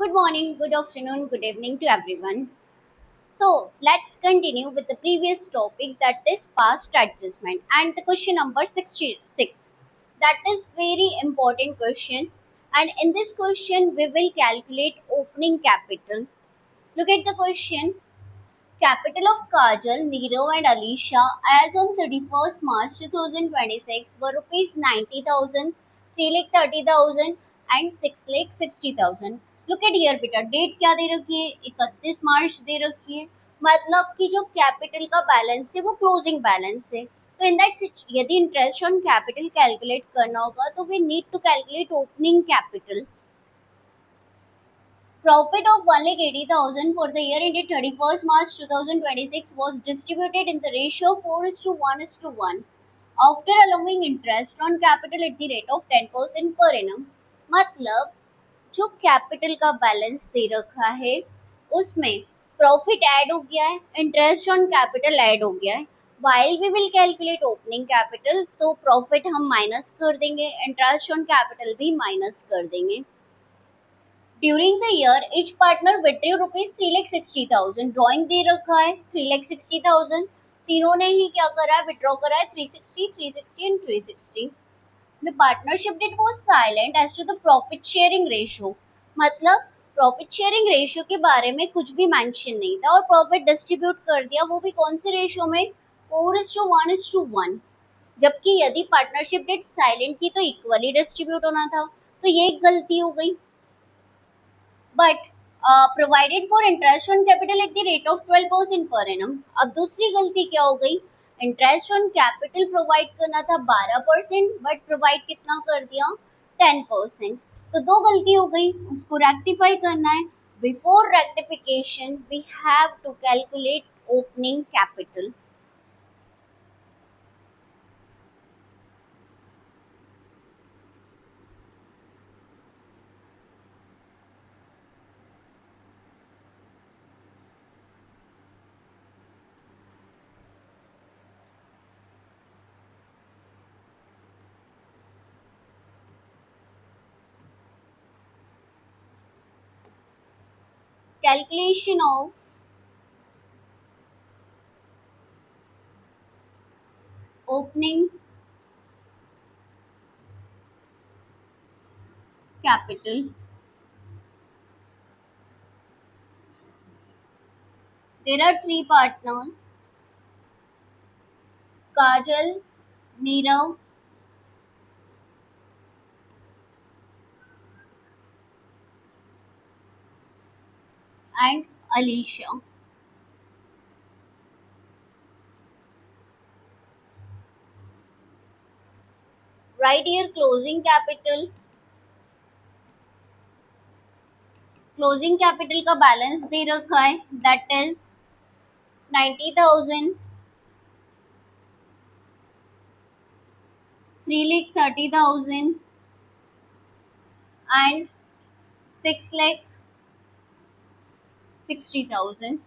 Good morning, good afternoon, good evening to everyone. So, let's continue with the previous topic, that is past adjustment, and the question number 66. That is very important question, and in this question we will calculate opening capital. Look at the question. Capital of Kajal, Nirav and Alisha as on 31st March 2026 were rupees 90,000, 3,30,000 and 6,60,000. Look at here बेटा, date क्या दे रखी है? 31 मार्च दे रखी है, मतलब कि जो capital का बैलेंस है वो क्लोजिंग बैलेंस है. तो इन दैट यदि इंटरेस्ट ऑन कैपिटल कैलकुलेट करना होगा तो we need to calculate opening capital. Profit of 1,80,000 for the year ended 31st March 2026 was distributed in the ratio 4:1:1 after allowing interest on capital at the rate of 10% per annum. मतलब जो capital का balance दे रखा है उसमें profit add हो गया है, interest on capital add हो गया है. While we will calculate opening capital तो प्रॉफिट हम माइनस कर देंगे, इंटरेस्ट ऑन कैपिटल भी माइनस कर देंगे. During the year each partner withdrew rupees 3,60,000. Drawing दे रखा है 3,60,000. तीनों ने ही क्या करा है, विड्रॉ करा है 360, 360 and 360. The partnership deed was silent as to the profit sharing ratio. मतलब प्रॉफिट शेयरिंग रेशियो के बारे में कुछ भी मेंशन नहीं था और प्रॉफिट डिस्ट्रीब्यूट कर दिया, वो भी कौन से रेशियो में, 4:1:1. जबकि यदि पार्टनरशिप डेट साइलेंट थी तो इक्वली डिस्ट्रीब्यूट होना था. तो ये एक गलती हो गई. But provided for interest on capital eight the rate of 12% per annum. अब दूसरी गलती क्या हो गई, इंटरेस्ट ऑन कैपिटल प्रोवाइड करना था 12%, बट प्रोवाइड कितना कर दिया, 10%. तो दो गलती हो गई, उसको रेक्टिफाई करना है. Before rectification we have to calculate opening capital. Calculation of opening capital. There are three partners: Kajal, Nirav and Alicia. Right here closing capital. Closing capital का बैलेंस दे रखा है, that is 90,000, 3,30,000 and 6,60,000.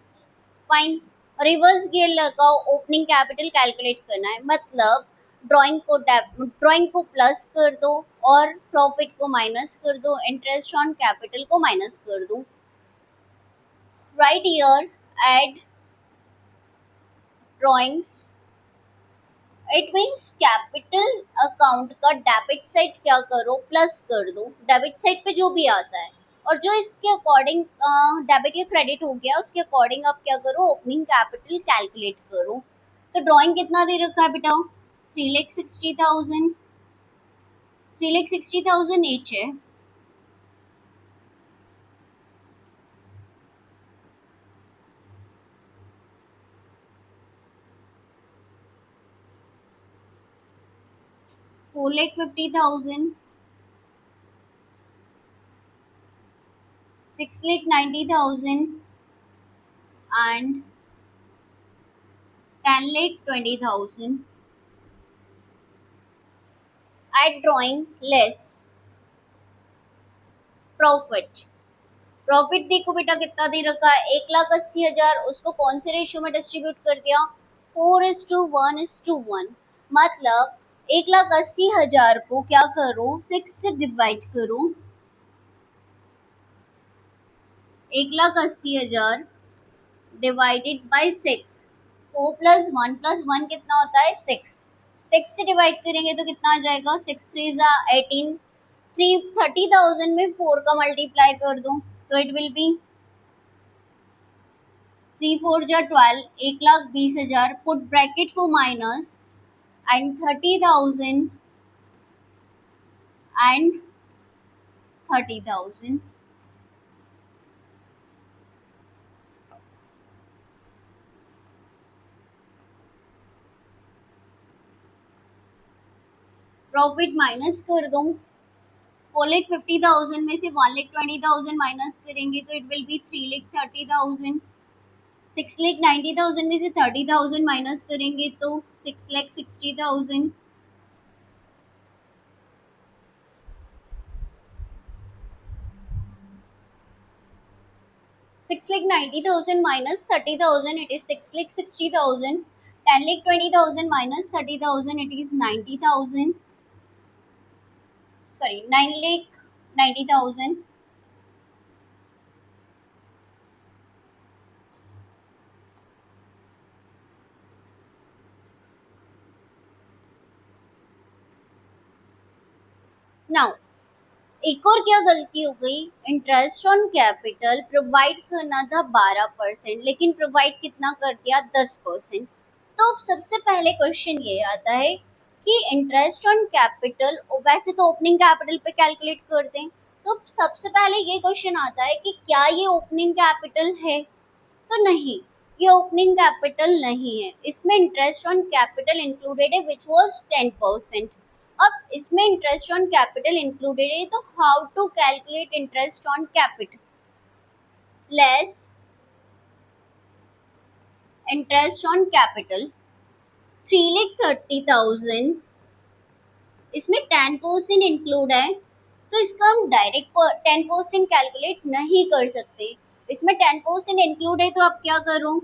Fine. Reverse gear लगाओ, opening capital calculate करना है. मतलब drawing को plus कर दो और प्रॉफिट को माइनस कर दो, इंटरेस्ट ऑन कैपिटल को माइनस कर दो. Right here add drawings. It means capital account का डेबिट साइड क्या करो, प्लस कर दो. डेबिट साइड पे जो भी आता है और जो इसके अकॉर्डिंग डेबिट या क्रेडिट हो गया उसके अकॉर्डिंग आप क्या करो, ओपनिंग कैपिटल कैलकुलेट करो. तो ड्राइंग कितना दे रखा है बेटा, 3,60,000, 3,60,000 ईच है. 4,50,000, 6,90,000 and 10,20,000. At drawing less profit. Profit देखो बेटा कितना दे रखा है, 1,80,000. उसको कौन से रेशियो में डिस्ट्रीब्यूट कर दिया, 4:1:1. मतलब 1,80,000 को क्या करो, 6 से डिवाइड करो. 1,80,000 डिवाइडेड बाय 6। 4 + 1 + 1 कितना होता है 6। 6 से डिवाइड करेंगे तो कितना आ जाएगा 6 3 ज़ा 18। 30,000 में 4 का मल्टीप्लाई कर दूं तो इट विल बी 3 4 ज़ा 12। 1,20,000 put bracket for minus and 30,000 and 30,000। Profit minus कर दूं 4,50,000 में से 1,20,000 माइनस करेंगे तो इट विल बी 3,30,000। 6,90,000 में से 30,000 माइनस करेंगे तो 6,60,000। 6,90,000 minus 30,000 it is 6,60,000। 10,20,000 minus 30,000 it is 90,000, sorry 9,90,000। Now एक और क्या गलती हो गई, इंटरेस्ट ऑन कैपिटल प्रोवाइड करना था 12% लेकिन प्रोवाइड कितना कर दिया 10%। तो अब सबसे पहले क्वेश्चन ये आता है कि इंटरेस्ट ऑन कैपिटल वैसे तो ओपनिंग कैपिटल पे कैलकुलेट करते हैं, तो सबसे पहले ये क्वेश्चन आता है कि क्या ये ओपनिंग कैपिटल है, तो नहीं, ये ओपनिंग कैपिटल नहीं है। इसमें इंटरेस्ट ऑन कैपिटल इंक्लूडेड है विच वाज 10%। अब इसमें इंटरेस्ट ऑन कैपिटल इंक्लूडेड है तो how to calculate interest on capital, less interest on capital 3,30,000, इसमें 10% इंक्लूड है तो इसका हम डायरेक्ट 10% कैलकुलेट नहीं कर सकते। इसमें 10% इंक्लूड है तो अब क्या करूं,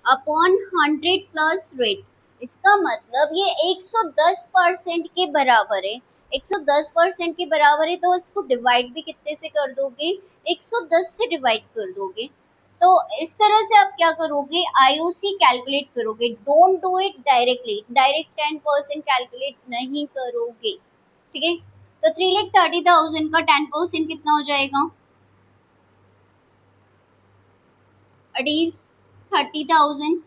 अपॉन 100 प्लस रेट, इसका मतलब ये 110% के बराबर है। 110% के बराबर है तो इसको डिवाइड भी कितने से कर दोगे, 110 से डिवाइड कर दोगे। तो इस तरह से आप क्या करोगे, आईओसी कैलकुलेट करोगे, don't do it directly, direct 10% calculate नहीं करोगे, ठीक है। तो 3,30,000 का 10% कितना हो जाएगा, it is 30,000,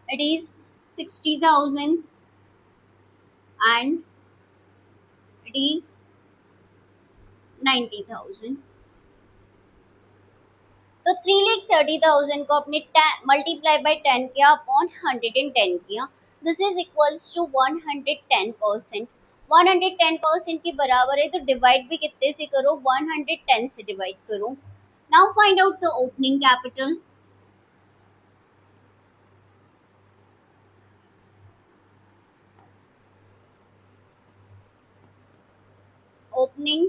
it is 60,000 and it is 90,000। तो 3,30,000 को अपने मल्टीप्लाई बाय 10 किया अपॉन 110 किया, दिस इज इक्वल्स टू 110%। 110% के बराबर है तो डिवाइड भी कितने से करो, 110 से डिवाइड करो। Now find out the opening capital. Opening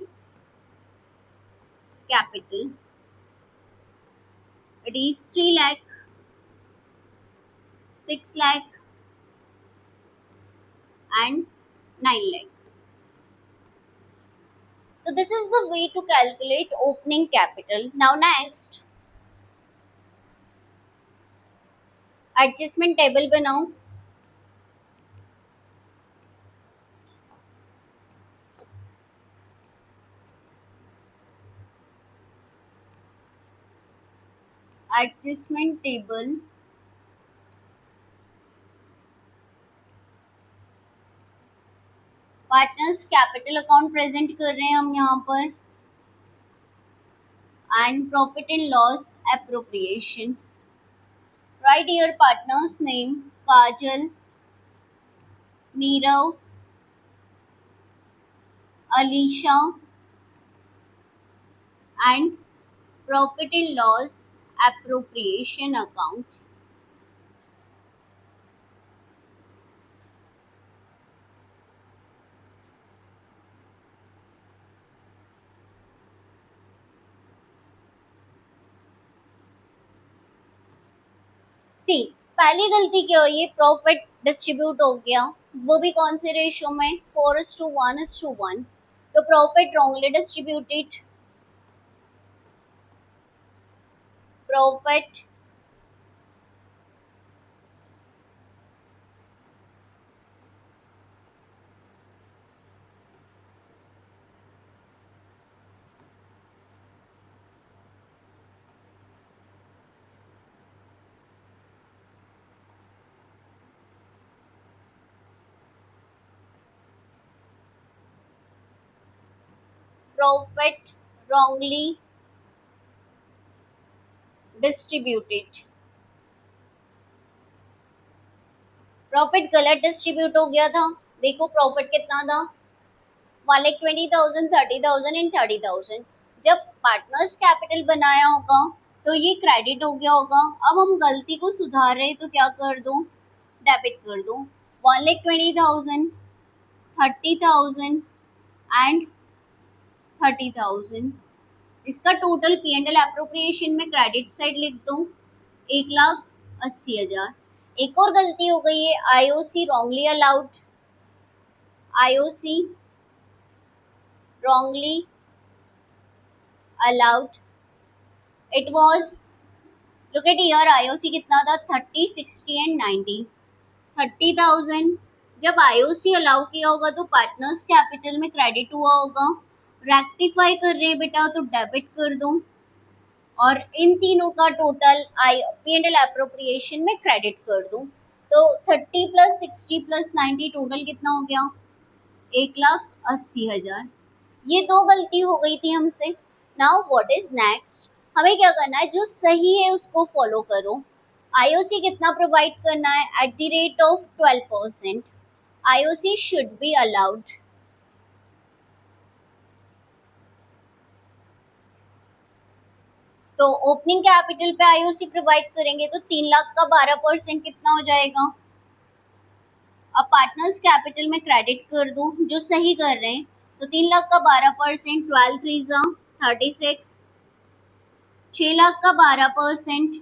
capital it is 3 lakh, 6 lakh and 9 lakh। So this is the way to calculate opening capital। Now next adjustment table बनाओ। Adjustment table partners capital account present कर रहे हैं हम यहाँ पर, and profit and loss appropriation. Write your partners name, Kajal, Nirav, Alisha and profit and loss appropriation account. See पहली गलती क्या हुई है, प्रॉफिट डिस्ट्रीब्यूट हो गया, वो भी कौन से रेशियो में, 4:1:1। तो profit wrongly distributed, profit profit wrongly distributed, profit गलत डिस्ट्रीब्यूट हो गया था। देखो प्रॉफिट कितना था, 1,20,000, 30,000 एंड 30,000। जब पार्टनर्स कैपिटल बनाया होगा तो ये क्रेडिट हो गया होगा। अब हम गलती को सुधार रहे तो क्या कर दो, डेबिट कर दो। 1,20,000, 30,000 एंड 30,000, इसका total P and L appropriation में क्रेडिट साइड लिख दो 1,80,000। एक और गलती हो गई है, IOC wrongly allowed, IOC wrongly allowed, it was, look at here, IOC कितना था, 30, 60 एंड 90, 30,000। जब IOC अलाउ किया होगा तो पार्टनर्स कैपिटल में क्रेडिट हुआ होगा। रेक्टिफाई कर रहे हैं बेटा तो डेबिट कर दो, और इन तीनों का total I P and L appropriation में क्रेडिट कर दो। तो 30 प्लस 60 प्लस 90 टोटल कितना हो गया, 1,80,000। ये दो गलती हो गई थी हमसे। नाउ व्हाट इज नेक्स्ट, हमें क्या करना है, जो सही है उसको फॉलो करो। आईओसी कितना प्रोवाइड करना है, eight the rate of 12%। IOC should be allowed. तो ओपनिंग कैपिटल पे आईओसी प्रोवाइड करेंगे तो 3 लाख का 12% कितना हो जाएगा। अब पार्टनर्स कैपिटल में क्रेडिट कर दो, जो सही कर रहे हैं, तो 3 लाख का 12%, 12 3 36, 6 लाख का 12%,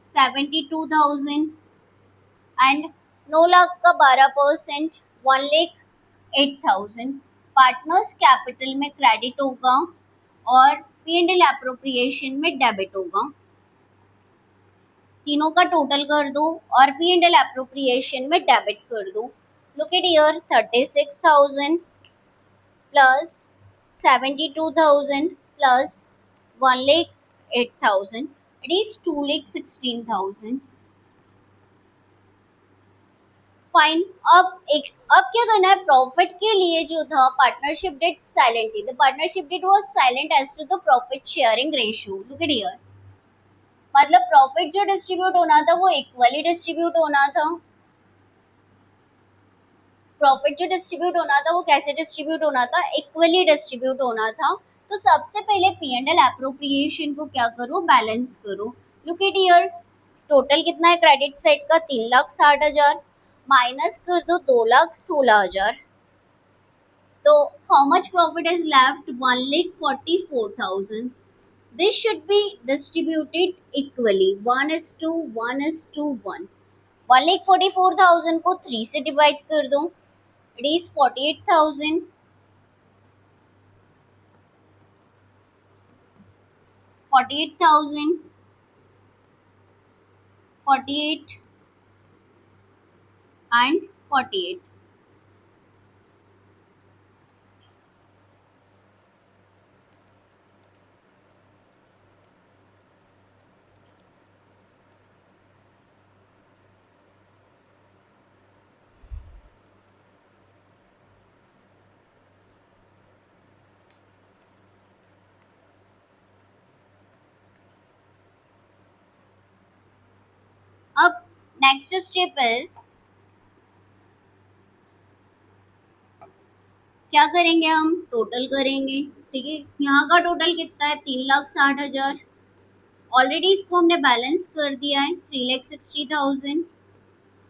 72,000 एंड 9 लाख का 12%, 1,08,000। पार्टनर्स कैपिटल में क्रेडिट होगा और पी एंड एल एप्रोप्रिएशन में डेबिट होगा। तीनों का टोटल कर दो और पी एंड एल एप्रोप्रिएशन में डेबिट कर दो। Look at here, 36,000 plus 72,000 plus 1,08,000, it is 2,16,000। Fine. अब क्या करना है, प्रॉफिट के लिए जो था partnership deed silently, the partnership deed was silent as to the profit sharing ratio. Look at here, मतलब प्रॉफिट जो डिस्ट्रीब्यूट होना था वो इक्वली डिस्ट्रीब्यूट होना था। प्रॉफिट जो डिस्ट्रीब्यूट होना था वो कैसे डिस्ट्रीब्यूट होना था, इक्वली डिस्ट्रीब्यूट होना था। तो सबसे पहले पी एंड एल एप्रोप्रिएशन को क्या करो, बैलेंस करो। लुक एट हियर, टोटल कितना है क्रेडिट साइड का, 3,60,000 माइनस कर दो 2,16,000। तो how much profit is left, 1,44,000। This should be distributed equally, 1:1:1। 1,44,000 को 3 से डिवाइड कर दो, इट इज 48,000, 48,000, 48 एंड 48। अब नेक्स्ट स्टेप इज, क्या करेंगे, हम टोटल करेंगे। ठीक है, यहाँ का टोटल कितना है, 3,60,000। ऑलरेडी इसको हमने बैलेंस कर दिया है, 3,60,000।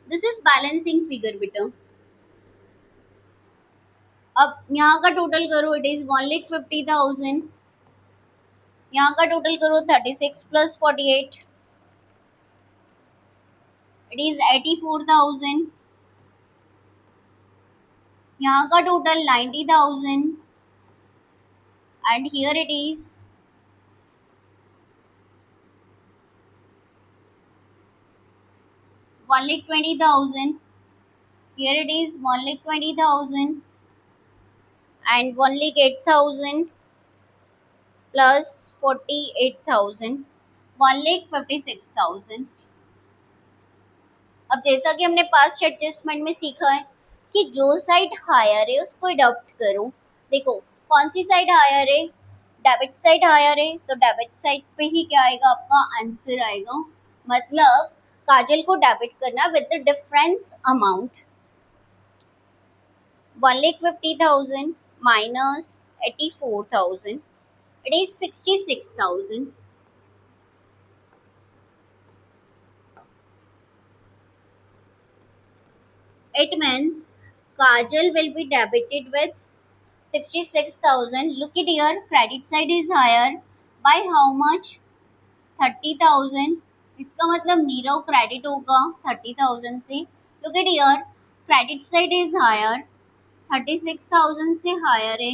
दिस इज बैलेंसिंग फिगर बेटा। अब यहाँ का टोटल करो, इट इज 1,50,000। यहाँ का टोटल करो, 36 प्लस 48, इट इज 84,000। यहाँ का total 90,000 and here it is 1,20,000. Here it is 1,20,000 and 1,08,000 plus 48,000, 1,56,000. अब जैसा कि हमने पास्ट एडजस्टमेंट में सीखा है कि जो साइड हायर है उसको अडॉप्ट करो. देखो कौन सी साइड हायर है, डेबिट साइड हायर है, तो डेबिट साइड पे ही क्या आएगा, आपका आंसर आएगा. मतलब काजल को डेबिट करना with the difference amount 1,50,000 minus 84,000, it is 66,000. It means Kajal will be debited with 66,000. Look at here, credit side is higher by how much? 30,000. इसका मतलब नीरव क्रेडिट होगा 30,000 से. Look at here, credit side is higher, 36,000 से higher है.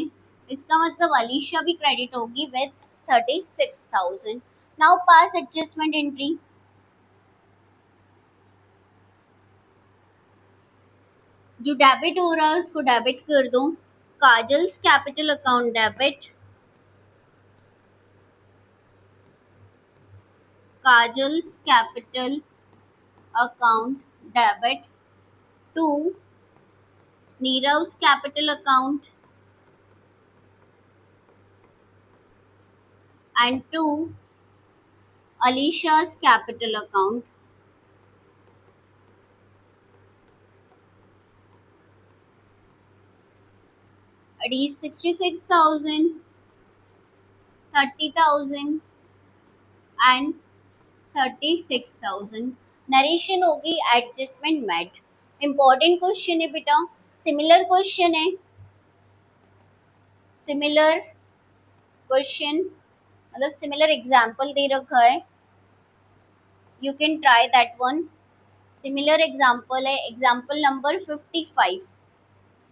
इसका मतलब अलीशा भी credit होगी with 36,000. Now pass adjustment entry. जो डेबिट हो रहा है उसको डेबिट कर दो. Kajal's capital account debit, Kajal's capital account debit to Nirav's capital account and to Alicia's capital account. It is 66,000, 30,000 and 36,000. Narration होगी एडजस्टमेंट मेड. इम्पॉर्टेंट क्वेश्चन है बेटा, सिमिलर क्वेश्चन है, सिमिलर क्वेश्चन मतलब सिमिलर एग्जाम्पल दे रखा है. You can try that one. Similar example है, example number 55.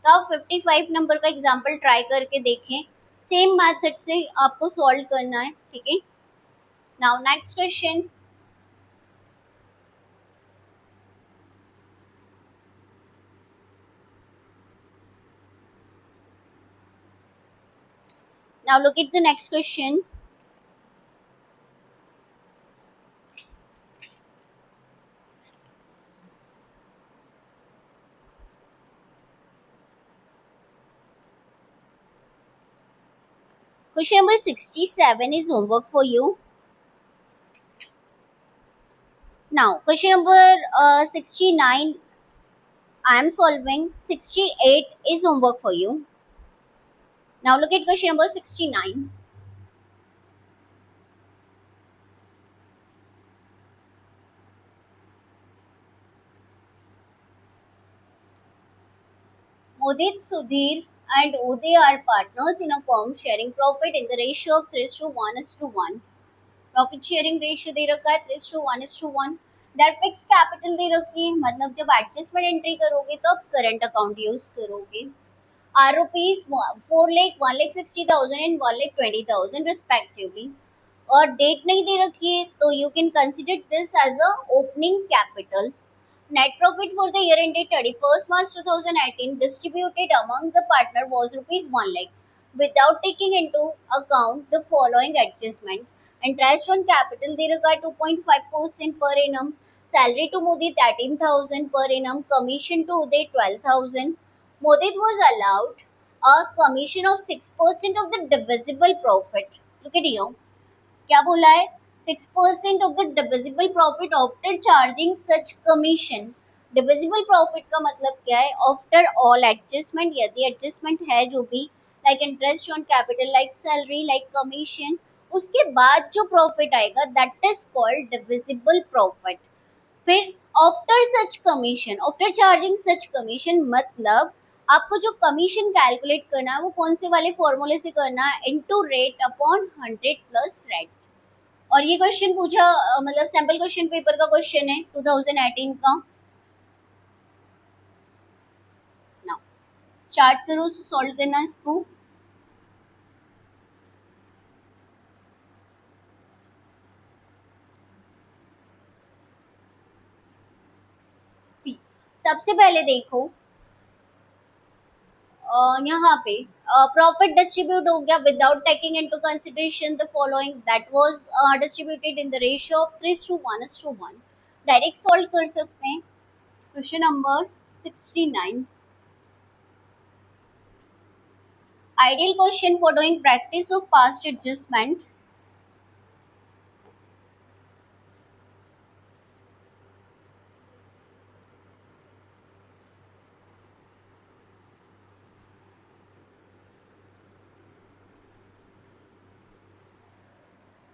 तो आप 55 नंबर का एग्जाम्पल ट्राई करके देखें. सेम मेथड से आपको सॉल्व करना है, ठीक है. Now next question. Now look at the next question. Question number 67 is homework for you. Now question number 69 I am solving. 68 is homework for you. Now look at question number 69. Modit, Sudhir and Uday are partners in a firm sharing profit in the ratio of 3:1:1. Profit sharing ratio दे रखा है 3:1:1. That fix capital दे रखी है, मतलब जब adjustment entry करोगे तो आप करंट अकाउंट यूज करोगे. Are rupees 4,00,000, 1,60,000 and 1,20,000 respectively. और डेट नहीं दे रखी है तो you can consider this as a opening capital. Net profit for the year ended 31st March 2018 distributed among the partner was rupees 1 lakh without taking into account the following adjustment. Interest on capital दे रखा है 2.5% per annum. Salary to Modi 13,000 per annum. Commission to Uday 12,000. Modi was allowed a commission of 6% of the divisible profit. Look at here. क्या बोला है, 6% of the divisible profit after charging such commission. Divisible profit का मतलब क्या है, after all adjustment, यदि adjustment है जो भी, like interest on capital, like salary, like commission, उसके बाद जो प्रॉफिट आएगा that is called divisible profit. फिर after such commission, after charging such commission मतलब आपको जो कमीशन कैलकुलेट करना है वो कौन से वाले फॉर्मूले से करना है, into rate upon 100 plus rate. और ये क्वेश्चन पूछा मतलब सैम्पल क्वेश्चन पेपर का क्वेश्चन है 2018 का. नाउ स्टार्ट करो सॉल्व करना इसको. सबसे पहले देखो यहाँ पे प्रॉफिट डिस्ट्रीब्यूट हो गया without taking into consideration the following, that was distributed in the ratio of 3:1:1। Direct solve कर सकते हैं। Question number 69, ideal question for doing practice of past adjustment।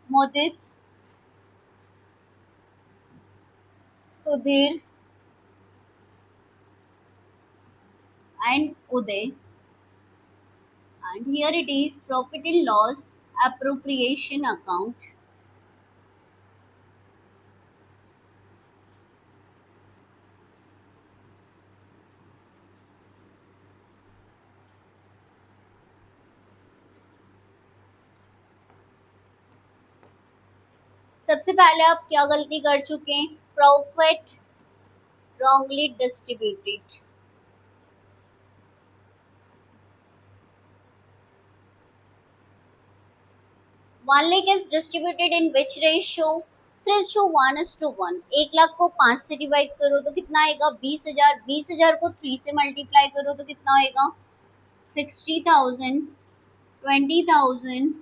Modit, Sudhir and Uday, and here it is profit and loss appropriation account। सबसे पहले आप क्या गलती कर चुके हैं? Profit wrongly distributed। 1 lakh is distributed in which ratio? 3:1:1। 1 lakh को 5 से डिवाइड करो तो कितना आएगा? 20,000। 20,000 को 3 से मल्टीप्लाई करो तो कितना आएगा? 60,000, 20,000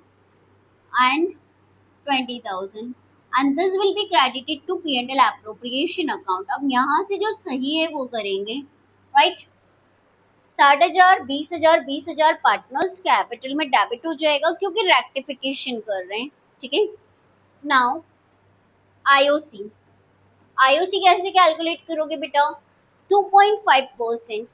and 20,000, and this will be credited to P&L appropriation account। अब यहाँ से जो सही है वो करेंगे, राइट। 60,000, 20,000, 20,000 पार्टनर्स कैपिटल में डेबिट हो जाएगा क्योंकि रेक्टिफिकेशन कर रहे हैं, ठीक है। नाउ आईओसी, आईओसी कैसे कैलकुलेट करोगे बेटा? 2.5%।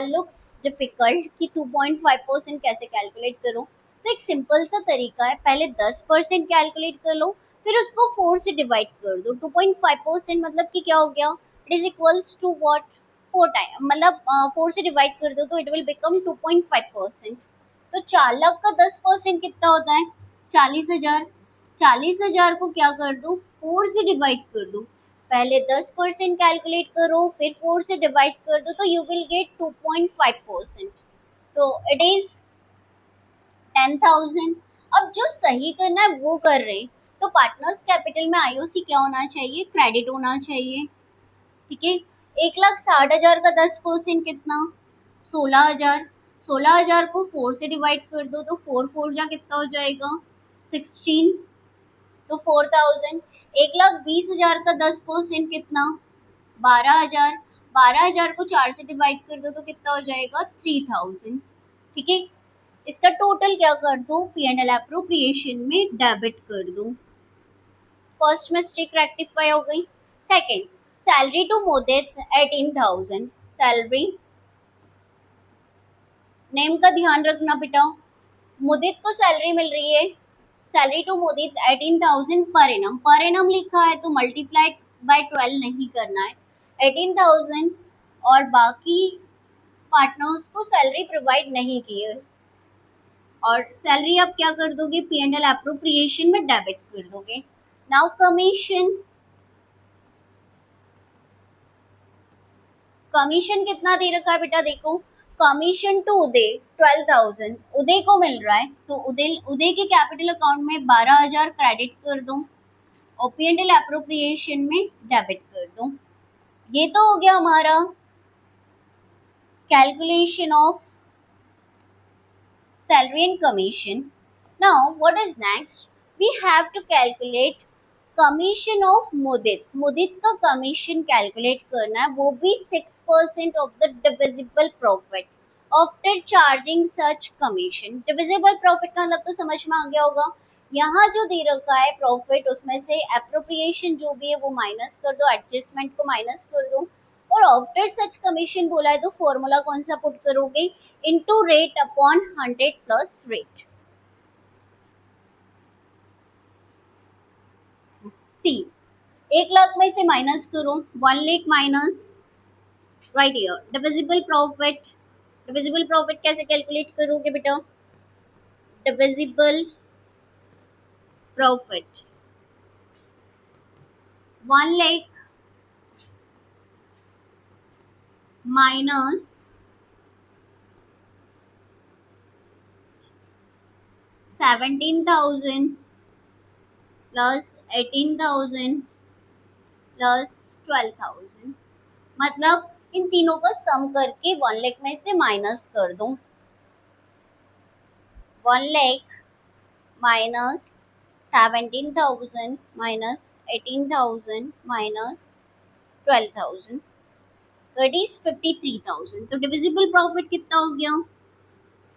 लुक्स डिफिकल्ट कि 2.5% कैसे कैलकुलेट करो, तो एक सिंपल सा तरीका है, पहले 10% कैलकुलेट कर लो, फिर उसको 4 से डिवाइड कर दो। 2.5% मतलब कि क्या हो गया? It is equals to what? 4 time, मतलब 4 से डिवाइड कर दो तो इट विल बिकम 2.5%। तो 4 लाख का 10% कितना होता है? 40,000। 40,000 को क्या कर दो? 4 से डिवाइड कर दो। पहले 10% कैलकुलेट करो, फिर 4 से डिवाइड कर दो तो यू विल गेट 2.5%। तो इट इज 10,000। अब जो सही करना है वो कर रहे, तो पार्टनर्स कैपिटल में आईओसी क्या होना चाहिए? क्रेडिट होना चाहिए, ठीक है। 1,60,000 का 10% कितना? 16,000। 16,000 को 4 से डिवाइड कर दो तो 4 जा कितना हो जाएगा? 16, तो 4,000। 1,20,000 का 10% कितना? 12,000। 12,000 को 4 से डिवाइड कर दो तो कितना हो जाएगा? 3,000, ठीक है। इसका टोटल क्या कर दो? P&L एप्रोप्रिएशन में डेबिट कर दो। फर्स्ट मिस्टेक रेक्टिफाई हो गई। Second, salary to Modit 18,000। Salary name का ध्यान रखना बेटा, मुदित को सैलरी मिल रही है, salary to Mudit 18,000 per annum. Per annum लिखा है तो मल्टीप्लाइड बाय 12 नहीं करना है। 18,000 और बाकी पार्टनर्स को सैलरी प्रोवाइड नहीं की है, और सैलरी आप क्या कर दोगे? P&L एप्रोप्रिएशन में डेबिट कर दोगे। नाउ कमीशन, कमीशन कितना दे रखा है बेटा? देखो, कमीशन टू उदय 12,000 उदय को मिल रहा है, तो उदय के कैपिटल अकाउंट में 12,000 क्रेडिट कर दो और P&L एप्रोप्रिएशन में डेबिट कर दो। ये तो हो गया हमारा calculation of salary and commission। Now what is next? We have to calculate commission of Mudit. Mudit का कमीशन कैलकुलेट करना है, वो भी 6% of the divisible profit after charging such commission. Divisible profit का मतलब तो समझ में आ गया होगा। यहाँ जो दे रखा है प्रॉफिट, उसमें से एप्रोप्रिएशन जो भी है वो माइनस कर दो, एडजस्टमेंट को माइनस कर दो, और आफ्टर सच कमीशन बोला है तो फॉर्मूला कौन सा पुट करोगे? Into rate upon 100 plus rate. See, 1 lakh में से माइनस करो, 1 lakh minus, right here divisible profit. Divisible profit कैसे कैलकुलेट करोगे बेटा? Divisible profit 1 lakh minus 17,000 plus 18,000 plus 12,000। मतलब इन तीनों का सम करके 1 लाख में से माइनस कर दूं। 1 लाख माइनस 17,000 माइनस 18,000 माइनस 12,000, तो इट इज 53,000। तो डिविजिबल प्रॉफिट कितना हो गया?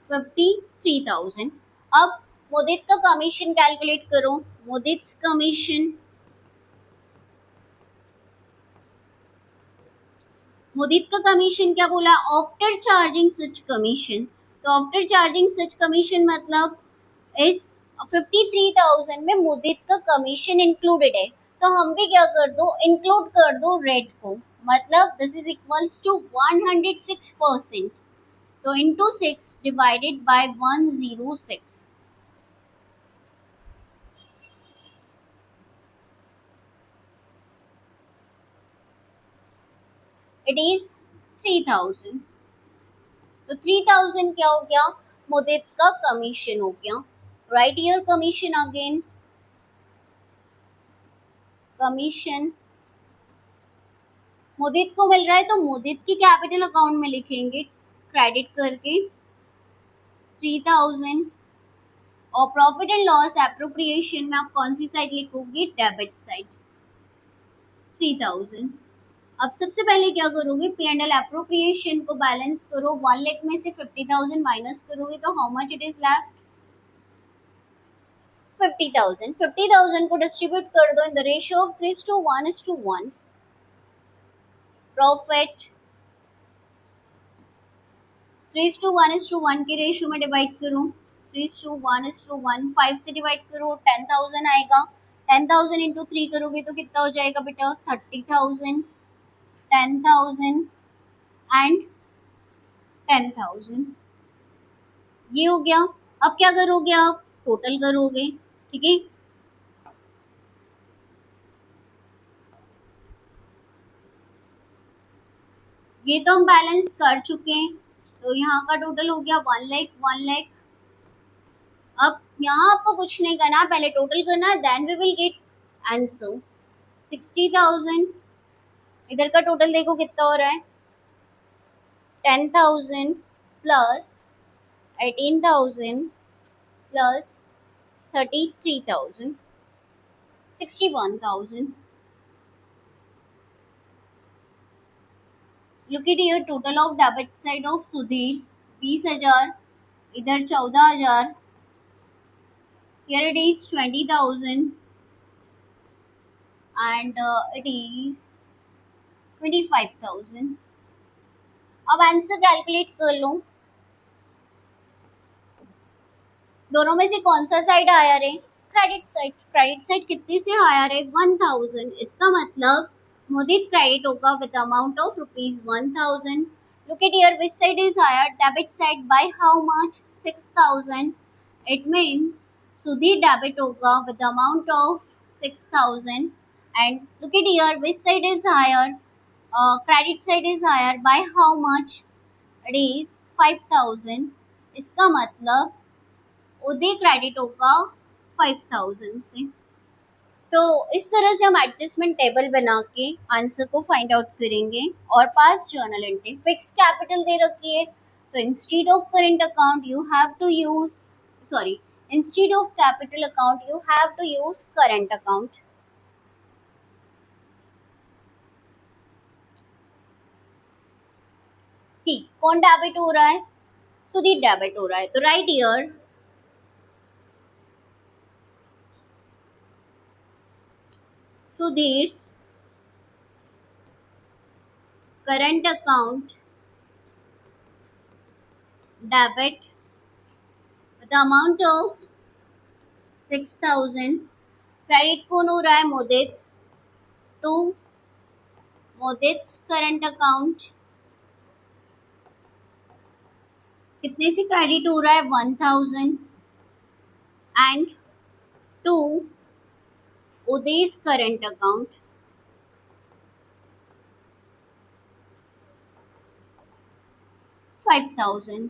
53,000। अब मुदित का कमीशन कैलकुलेट करो। मुदित कमीशन, मुदित का कमीशन क्या बोला? After charging such commission. तो आफ्टर चार्जिंग सच कमीशन मतलब इस 53,000 में मुदित का कमीशन इंक्लूडेड है, तो हम भी क्या कर दो, इंक्लूड कर दो रेट को। मतलब दिस इज इक्वल्स टू 106%। तो into 6 divided by 106, it is 3,000। तो 3,000 क्या हो गया? मुदित का कमीशन हो गया। Right here commission again. Commission Mudit को मिल रहा है तो मुदित की कैपिटल अकाउंट में लिखेंगे क्रेडिट करके 3,000। और प्रॉफिट एंड लॉस एप्रोप्रिएशन में आप कौन सी साइड लिखोगे? Debit side 3,000। अब सबसे पहले क्या करोगे? पी एंड एल एप्रोप्रिएशन को बैलेंस करो। 1 लाख में से 50,000 माइनस करोगे तो how much it is left? 50,000। 50,000 को डिस्ट्रीब्यूट कर दो इन द रेशियो ऑफ 3:1:1। प्रॉफिट 3:1:1 के रेशियो में डिवाइड करो। 3:1:1 5 से डिवाइड करो, 10,000 आएगा। 10,000 इंटू 3 करोगे तो कितना हो जाएगा बेटा? 30,000, 10,000 एंड 10,000। ये हो गया। अब क्या करोगे? आप टोटल करोगे, ठीक है। ये तो हम बैलेंस कर चुके हैं, तो यहाँ का टोटल हो गया 1 लाख 1 लाख। अब यहाँ आपको कुछ नहीं करना, पहले टोटल करना है, then we will get answer 60,000। इधर का टोटल देखो कितना हो रहा है? 10,000 plus 18,000 plus 33,000, 61,000। Look at here, total of debit side of Sudhir 20,000, इधर 14,000, here it is 20,000 and it is 25,000। अब आंसर कैलकुलेट कर लो। दोनों में से कौन सा साइड हायर है? Credit side. क्रेडिट साइड कितने से हायर है? 1,000। इसका मतलब मुदित क्रेडिट होगा with amount of ₹1,000। Look at here, which side is higher? Debit side by how much? 6,000। It means Sudhir debit होगा with the amount of 6,000। And look at here, which side is higher? Credit side is higher by how much? It is 5,000। इसका मतलब उदय credit होगा 5,000 से। तो इस तरह से हम एडजस्टमेंट टेबल बना के आंसर को फाइंड आउट करेंगे। और pass journal entry fix capital दे रखी है, तो instead of current account you have to use, sorry, instead of capital account you have to use current account. See कौन डेबिट हो रहा है? सुधीर डेबिट हो रहा है, तो right here Sudhir's current account debit with the amount of 6,000। Credit कौन हो रहा है? Mudit. To Mudit's current account कितने से क्रेडिट हो रहा है? 1,000 and to Uday's current account 5000.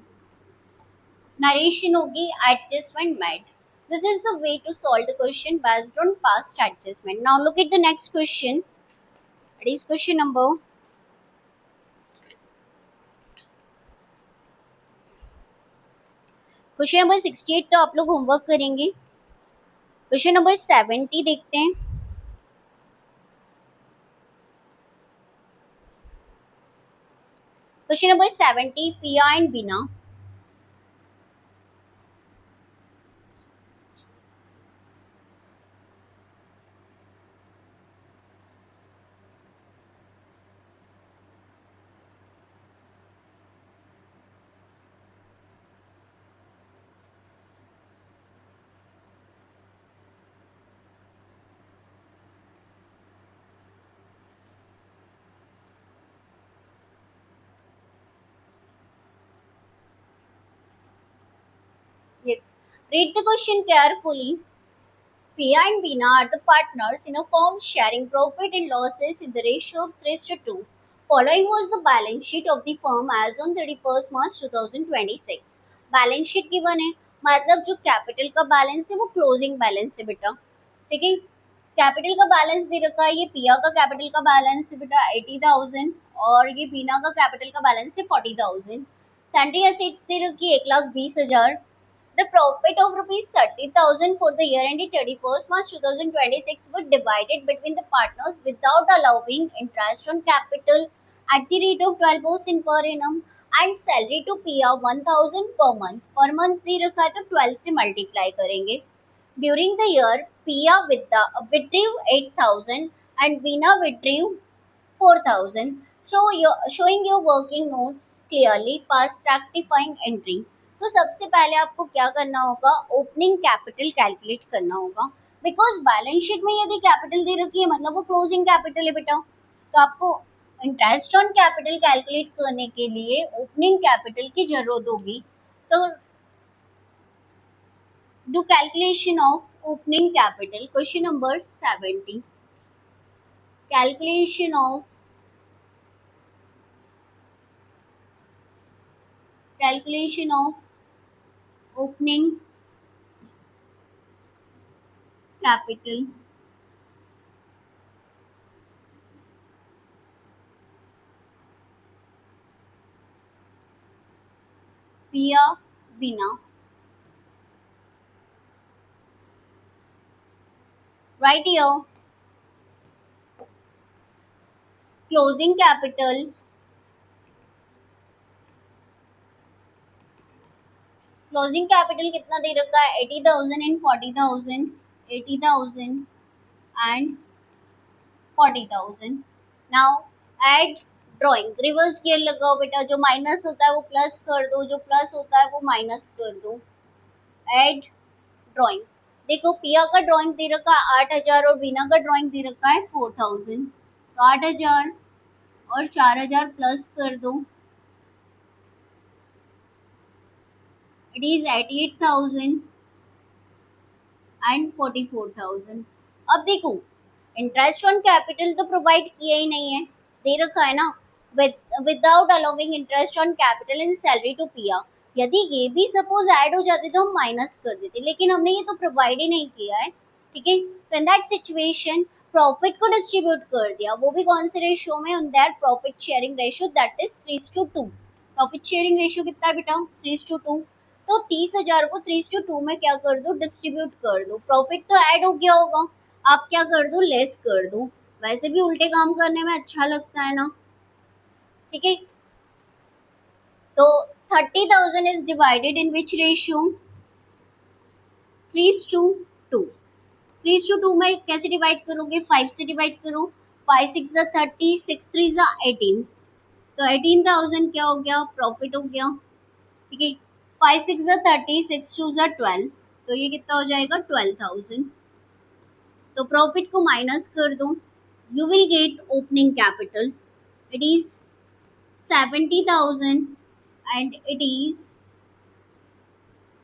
Narration होगी adjustment made. This is the way to solve the question based on past adjustment. Now look at the next question. It is question number 68 तो आप लोग homework करेंगे. Question number 70 देखते हैं. Question number 70, Piya and Beena. Yes. Read the question carefully. Pia and Veena are the partners in a firm sharing profit and losses in the ratio of 3:2. Following was the balance sheet of the firm as on 31st March 2026. Balance sheet given है, मतलब जो capital का balance है वो closing balance है बेटा. ठीक है. कैपिटल का बैलेंस दे रखा है, ये पिया का कैपिटल का बैलेंस है बेटा 80,000 और ये बीना का कैपिटल का बैलेंस है 40,000. सैंड्री एसेट्स दे रखी है 1,20,000. The profit of rupees 30,000 for the year ended 31st March 2026 were divided between the partners without allowing interest on capital at the rate of 12% per annum and salary to Pia 1,000 per month. Per month दे रखा है तो 12 से multiply करेंगे. During the year, Pia withdrew 8,000 and Veena withdrew 4,000. Showing your working notes clearly past rectifying entry. तो सबसे पहले आपको क्या करना होगा, ओपनिंग कैपिटल कैलकुलेट करना होगा. बिकॉज बैलेंस शीट में यदि कैपिटल दे रखी है मतलब वो क्लोजिंग कैपिटल है बेटा. तो आपको इंटरेस्ट ऑन कैपिटल कैलकुलेट करने के लिए ओपनिंग कैपिटल की जरूरत होगी. तो do calculation of opening capital. Question number 70. Calculation of opening capital. Pia, Veena. Right here, closing capital. Closing capital कितना दे रखा है 80,000 and 40,000. 80,000 and 40,000. Now add drawing. Reverse gear लगाओ बेटा. जो माइनस होता है वो प्लस कर दो, जो प्लस होता है वो माइनस कर दो. Add drawing. देखो पिया का ड्राइंग दे रखा है 8,000 और बीना का ड्राइंग दे रखा है 4,000. तो 8,000 और 4,000 प्लस कर दो. It is 88,000 and 44,000. अब देखो इंटरेस्ट ऑन कैपिटल तो प्रोवाइड किया ही नहीं है, दे रखा है ना without allowing interest on capital and salary to Piya. यदि ये भी सपोज ऐड हो जाते तो हम माइनस कर देते, लेकिन हमने ये तो प्रोवाइड ही नहीं किया है. ठीक है. तो इन दैट सिचुएशन प्रॉफिट को डिस्ट्रीब्यूट कर दिया. वो भी कौन से रेशियो में, on that profit sharing ratio, that is 3:2. Profit sharing ratio कितना है बेटा 3:2. तो 30,000 को 3:2 में क्या कर दो, डिस्ट्रीब्यूट कर दो. प्रॉफिट तो ऐड हो गया होगा, आप क्या कर दो, लेस कर दो. वैसे भी उल्टे काम करने में अच्छा लगता है ना. ठीक है. तो 30,000 is divided in which ratio 3:2. 3:2 में कैसे डिवाइड करोगे, 5 से डिवाइड करो. 5 6 30, 6 3 18. तो 18,000 क्या हो गया, प्रॉफिट हो गया. ठीक है. 5 6 30, 6 2 12. तो ये कितना हो जाएगा 12,000. तो प्रॉफिट को माइनस कर दो. You will gate opening capital. It is 70,000 and it is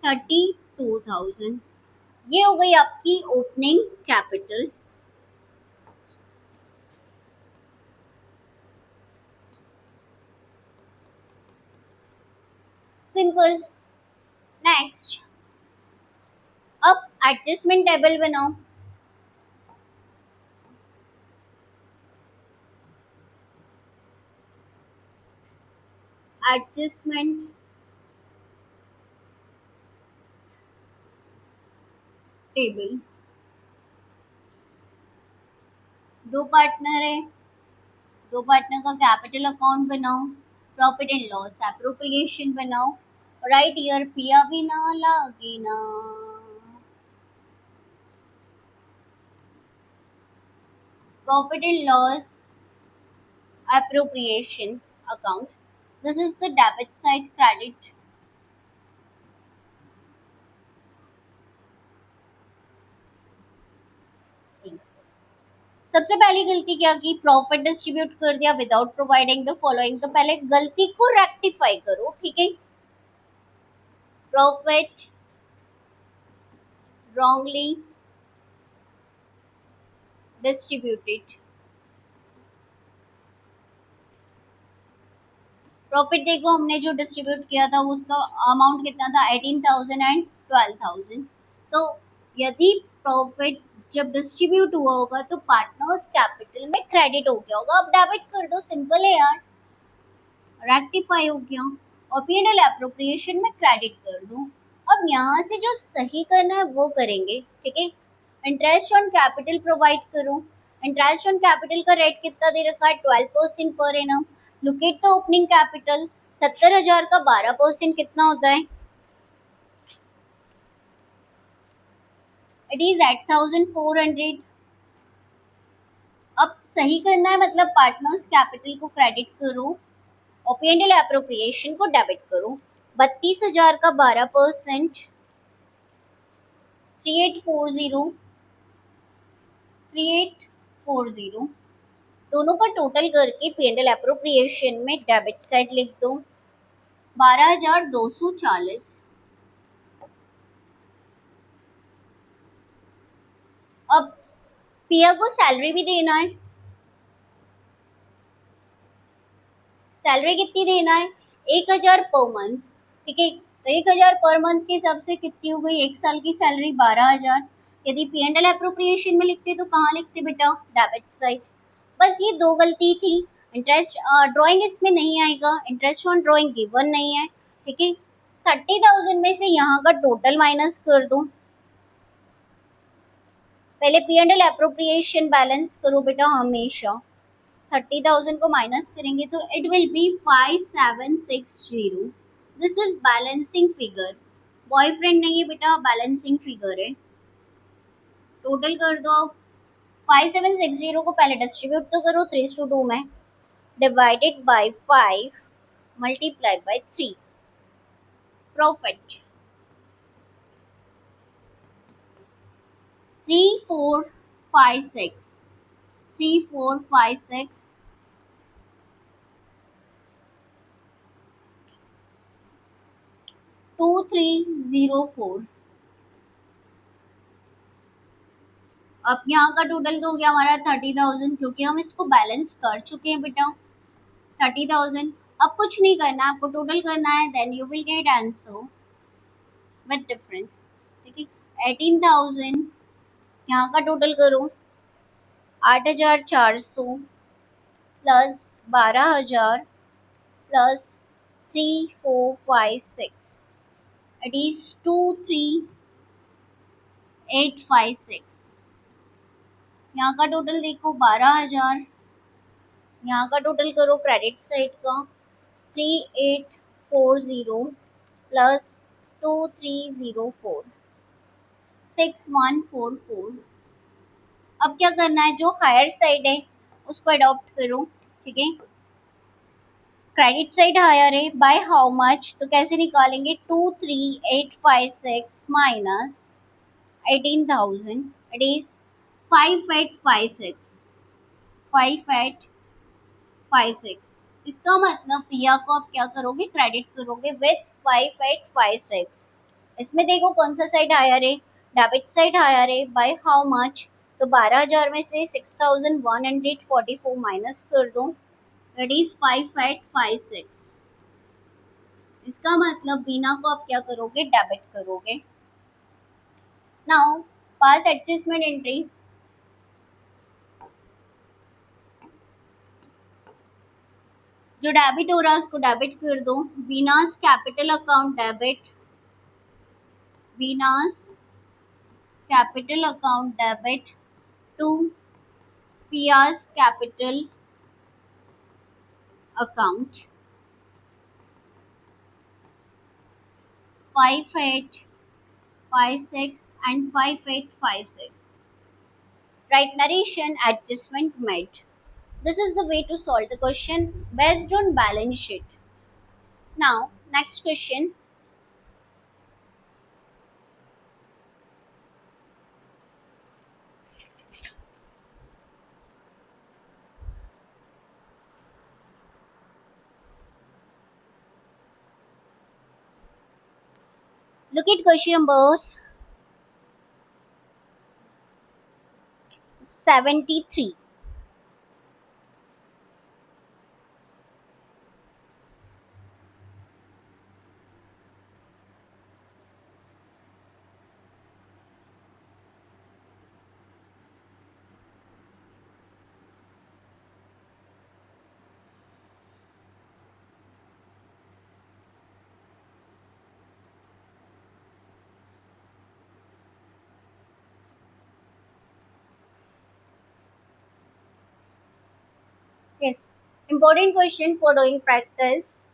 32,000. ये हो गई आपकी ओपनिंग कैपिटल. सिंपल। नेक्स्ट, अब एडजस्टमेंट टेबल बनाओ। एडजस्टमेंट टेबल, दो पार्टनर है, दो पार्टनर का कैपिटल अकाउंट बनाओ, प्रॉफिट एंड लॉस एप्रोप्रिएशन बनाओ, राइट ईयर पिया भी ना लागे ना। Profit and loss appropriation account. This is the debit side credit. See, सबसे पहली गलती क्या की, प्रॉफिट डिस्ट्रीब्यूट कर दिया विदाउट प्रोवाइडिंग द फॉलोइंग। तो पहले गलती को रेक्टिफाई करो, ठीक है। Profit wrongly distributed। प्रॉफिट देखो, हमने जो डिस्ट्रीब्यूट किया था उसका अमाउंट कितना था, 18,000 एंड 12,000। तो यदि प्रॉफिट जब डिस्ट्रीब्यूट हुआ होगा तो पार्टनर्स कैपिटल में क्रेडिट हो गया होगा। अब डेबिट कर दो, सिंपल है यार, रेक्टिफाई हो गया। और पी&एल एप्रोप्रिएशन में क्रेडिट कर दो। अब यहाँ से जो सही करना है वो करेंगे, ठीक है। इंटरेस्ट ऑन कैपिटल प्रोवाइड करो। इंटरेस्ट ऑन कैपिटल का रेट कितना दे रखा है, 12% per annum. Locate the opening capital, 70,000 का 12% कितना होता है, इट इज 8,400। अब सही करना है, मतलब पार्टनर्स कैपिटल को क्रेडिट करो और पी&एल एप्रोप्रिएशन को डेबिट करो। 32,000 का 12%, 3840, 3840 दोनों का टोटल करके पी&एल एप्रोप्रिएशन में डेबिट साइड लिख दो, 12,240। अब पिया को सैलरी भी देना है। सैलरी कितनी देना है, 1,000 पर मंथ, ठीक है। तो 1,000 पर मंथ के हिसाब से कितनी हो गई, एक साल की सैलरी 12,000। यदि पी&एल एप्रोप्रिएशन में लिखते तो कहाँ लिखते बेटा, डेबिट साइड। बस ये दो गलती थी। इंटरेस्ट ड्राइंग इसमें नहीं आएगा, इंटरेस्ट ऑन ड्राइंग गिवन नहीं है, ठीक है। 30,000 में से यहाँ का टोटल माइनस कर दो। पहले पी&एल एप्रोप्रिएशन बैलेंस करो बेटा हमेशा। 30,000 को माइनस करेंगे तो it will be 5,760। This is balancing figure, boyfriend नहीं है बेटा, बैलेंसिंग फिगर है। टोटल कर दो। 5,760 को पहले डिस्ट्रीब्यूट तो करो 3:2 में, divided by 5 multiply by 3। Profit 3,456, 3,456 2,304। अब यहाँ का टोटल तो हो गया हमारा 30,000, क्योंकि हम इसको बैलेंस कर चुके हैं बेटा 30,000। अब कुछ नहीं करना, आपको टोटल करना है, then you will get answer with difference, ठीक है। 18,000 यहाँ का टोटल करो, 8,400 प्लस 12,000 प्लस 3,456, इट इज 23,856। यहाँ का टोटल देखो 12,000, यहाँ का टोटल करो क्रेडिट साइड का 3,840 प्लस 2,304, 6,144। अब क्या करना है, जो हायर साइड है उसको अडॉप्ट करो, ठीक है। क्रेडिट साइड हायर है, बाय हाउ मच, तो कैसे निकालेंगे, 23,856 माइनस 18,000, इट इज 5,856, 5,856। इसका मतलब प्रिया को आप क्या करोगे, क्रेडिट करोगे विथ 5,856। इसमें देखो कौन सा साइड हायर है, डेबिट साइड हायर है, बाय हाउ मच, तो 12,000 में से 6,144 माइनस कर दो, दैट इज 5,856। इसका मतलब बीना को आप क्या करोगे, डेबिट करोगे. Now pass adjustment entry. जो डेबिट हो रहा है उसको डेबिट कर दो. Beena's capital account debit. Beena's capital account debit to Piya's capital account 5856 and 5856. Write narration adjustment made. This is the way to solve the question based on balance sheet. Now, next question. Look at question number 73. Yes, important question for doing practice.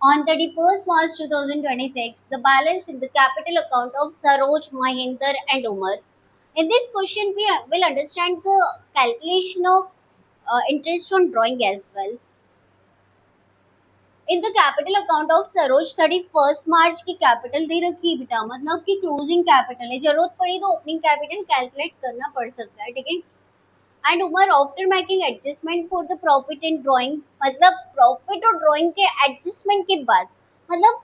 On 31st March 2026, the balance in the capital account of Saroj, Mahinder and Umar. In this question, we will understand the calculation of interest on drawing as well. In the capital account of Saroj 31 मार्च की capital दे रखी है बेटा, मतलब कि closing capital है. जरूरत पड़ी तो ओपनिंग कैपिटल कैलकुलेट करना पड़ सकता है, ठीक है. And Umar after making adjustment for the profit in drawing, मतलब प्रॉफिट और ड्राइंग के एडजस्टमेंट के बाद, मतलब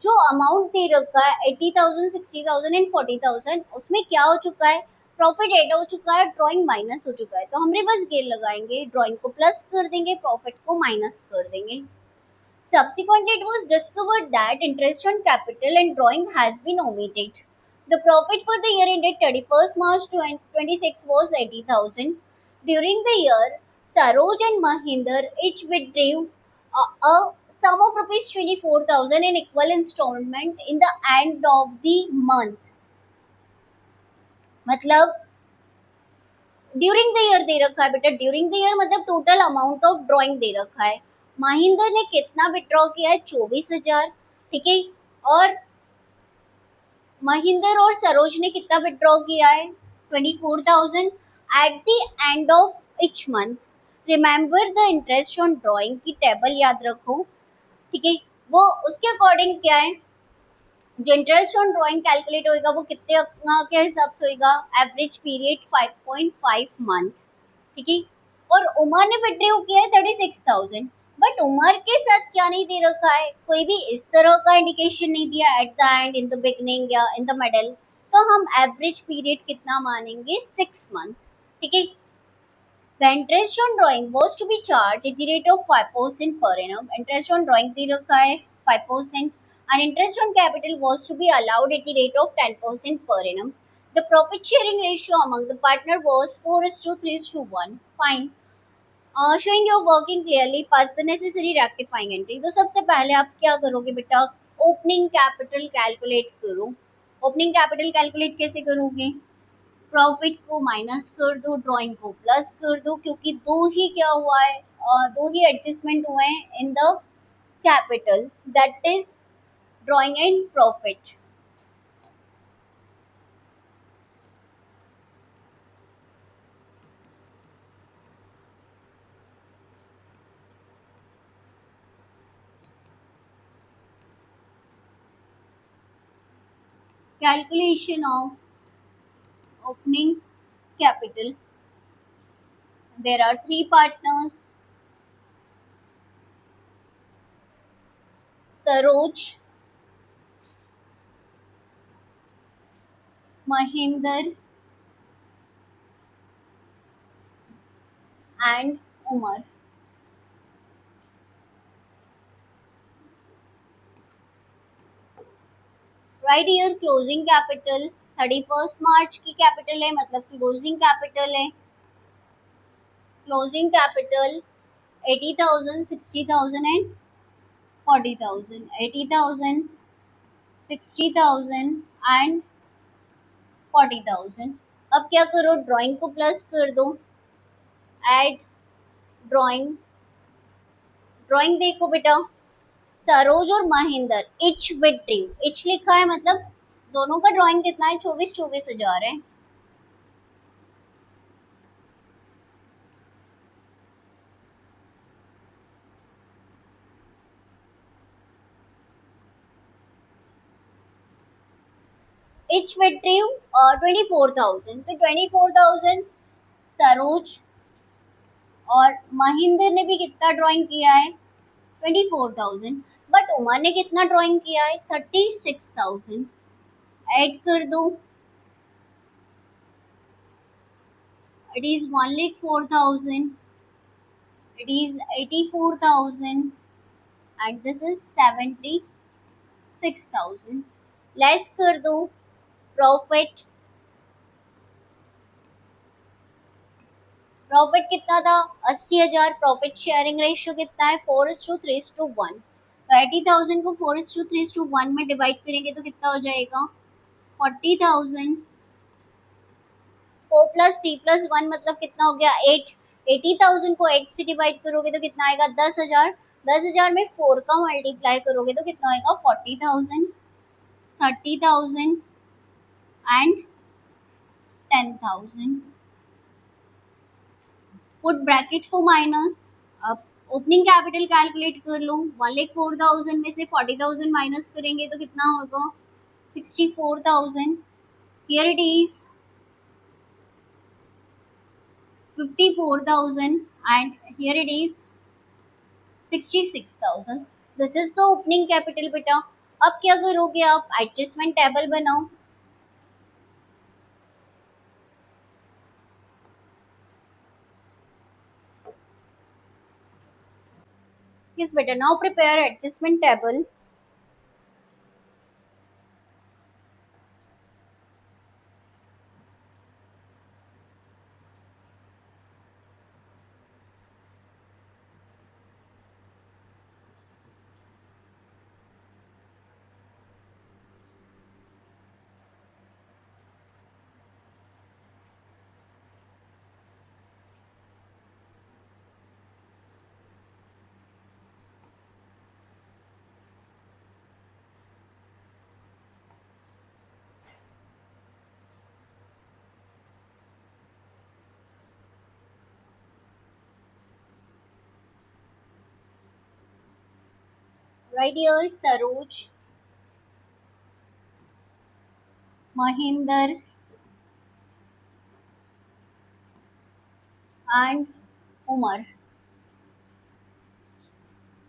जो अमाउंट दे रखा है 80,000, 60,000 एंड 40,000, उसमें क्या हो चुका है, प्रॉफिट एड हो चुका है, ड्राइंग माइनस हो चुका है. तो हम रिवर्स गेयर लगाएंगे, ड्राइंग को प्लस कर देंगे, प्रॉफिट को माइनस कर देंगे. Subsequently, it was discovered that interest on capital and drawing has been omitted. The profit for the year ended 31st March 2026 was 80,000. During the year, Saroj and Mahinder each withdrew a sum of rupees 24,000 in equal installment in the end of the month. मतलब during the year दे रखा है बेटा, during the year मतलब total amount of drawing दे रखा है. महिंदर ने कितना विड्रॉ किया है, 24,000, ठीक है. और महिंदर और सरोज ने कितना विड्रॉ किया है, 24,000 eight the end of each month. Remember the interest on drawing की टेबल याद रखो, ठीक है. वो उसके अकॉर्डिंग क्या है, जो इंटरेस्ट ऑन ड्राइंग कैलकुलेट होएगा वो कितने के हिसाब से होएगा, एवरेज पीरियड 5.5 मंथ, ठीक है. और उमर ने विड्रॉ किया है 36,000. बट उमर के साथ क्या नहीं दे रखा है, कोई भी इस तरह का इंडिकेशन नहीं दिया eight the and, in the beginning या इन द मिडल. तो हम एवरेज पीरियड कितना मानेंगे, 6 मंथ, ठीक है. The interest on drawing was to be charged at the rate of 5% per annum. Interest on drawing दे रखा है 5%, and interest on capital was to be allowed at the rate of 10% per annum. The profit sharing ratio among the partner was 4:3:1. Fine. Showing your working clearly, pass the necessary rectifying entry. तो सबसे पहले आप क्या करोगे बेटा, opening capital calculate करो. Opening capital calculate कैसे करोगे, प्रॉफिट को माइनस कर दो, ड्राइंग को प्लस कर दो, क्योंकि दो ही क्या हुआ है, दो ही एडजस्टमेंट हुए हैं in the capital, that is drawing and profit. Calculation of opening capital. There are three partners: Saroj, Mahinder, and Umar. Right year closing capital 31 मार्च की कैपिटल है, मतलब क्लोजिंग कैपिटल है। Closing capital 80,000, 60,000 and 40,000। 80,000, 60,000 एंड 40,000। अब क्या करो, drawing को plus कर दो। Add drawing. ड्राइंग देखो बेटा, सरोज और महेंद्र इच विड्रीव। इच लिखा है मतलब दोनों का ड्राइंग कितना है, 24,000 है। इच विड्रीव 24,000, तो 24,000 सरोज और महेंद्र ने भी कितना ड्राइंग किया है, 24,000। बट उमा ने कितना ड्राइंग किया है, 36,000। ऐड कर दो। It is 1,04,000, it is 84,000 and this is 76,000। Less कर दो। प्रॉफिट, प्रॉफिट कितना था, 80,000। प्रॉफिट शेयरिंग रेशियो कितना है, 4:3:1। तो 80,000 को 4:3:1 में डिवाइड करेंगे तो कितना हो जाएगा, 40,000। 4+3+1 मतलब कितना हो गया, 8। 80,000 को 8 से डिवाइड करोगे तो कितना आएगा, 10,000। 10,000 में 4 का मल्टीप्लाई करोगे तो कितना आएगा, 40,000, 30,000 and 10,000। Put bracket for minus. अब ओपनिंग कैपिटल कैलकुलेट कर लो। 1,04,000 में से 40,000 माइनस करेंगे तो कितना होगा, 64,000। Here it is 54,000 and here it is 66,000। This is the opening capital बेटा। अब क्या करोगे आप, एडजस्टमेंट टेबल बनाओ। Yes बेटा, now prepare adjustment table। Right here Saroj, Mahinder and Umar।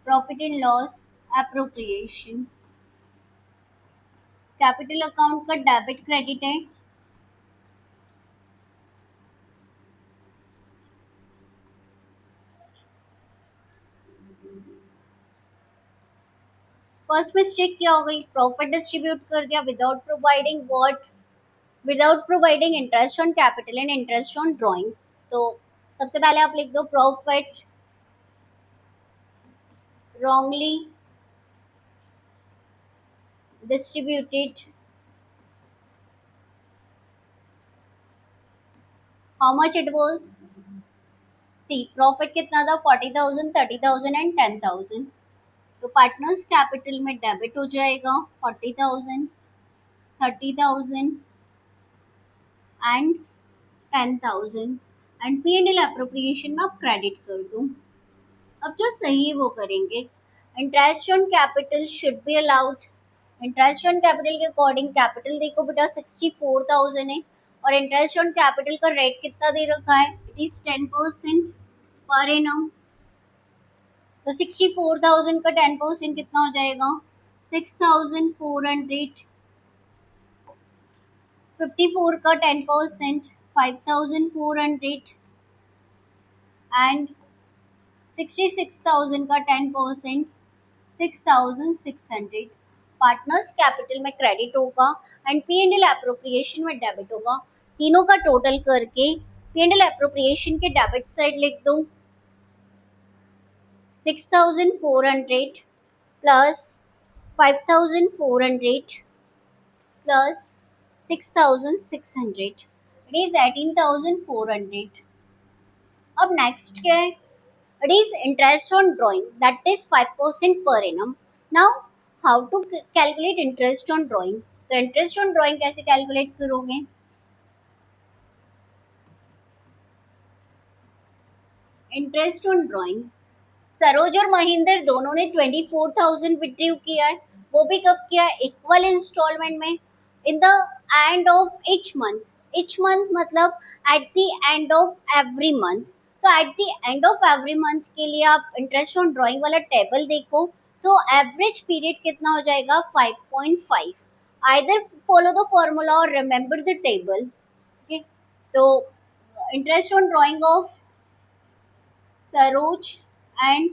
Profit and loss appropriation। Capital account का debit credit है। First mistake क्या हो गई, प्रॉफिट डिस्ट्रीब्यूट कर दिया without providing what, without providing interest on capital and interest on drawing. तो सबसे पहले आप लिख दो, profit wrongly distributed। how much it was, see profit कितना था, 40,000, 30,000 एंड 10,000। तो पार्टनर्स कैपिटल में डेबिट हो जाएगा 40,000, 30,000 and 10,000 and P and L appropriation में आप क्रेडिट कर दो। अब जो सही है वो करेंगे। Interest on capital should be allowed. Interest on capital के अकॉर्डिंग कैपिटल देखो बेटा 64,000 है और इंटरेस्ट ऑन कैपिटल का रेट कितना दे रखा है, इट इज 10% पर एनम। तो 64,000 का 10% कितना हो जाएगा, 6,400। 54 का 10% 5,400 एंड 66,000 का 10% 6,600। पार्टनर्स कैपिटल में क्रेडिट होगा and P and L appropriation में डेबिट होगा। तीनों का टोटल करके पी एंड एल एप्रोप्रिएशन के डेबिट साइड लिख दो 6,400 प्लस 5,400 plus 6,600, it is 18,400. अब नेक्स्ट क्या है? It is interest on drawing, that is 5% per annum. Now how to calculate interest on drawing? तो interest on drawing कैसे calculate करोगे? Interest on drawing, Saroj और महेंद्र दोनों ने 24,000 विड्रू किया है, वो भी कब किया है? इक्वल इंस्टॉलमेंट में, in the end of each month. Each month मतलब at the end of every month. तो at the end of every month के लिए आप इंटरेस्ट ऑन ड्राइंग वाला टेबल देखो तो एवरेज पीरियड कितना हो जाएगा? 5.5। Either follow the formula or remember the table. ठीक, तो interest on drawing of Saroj and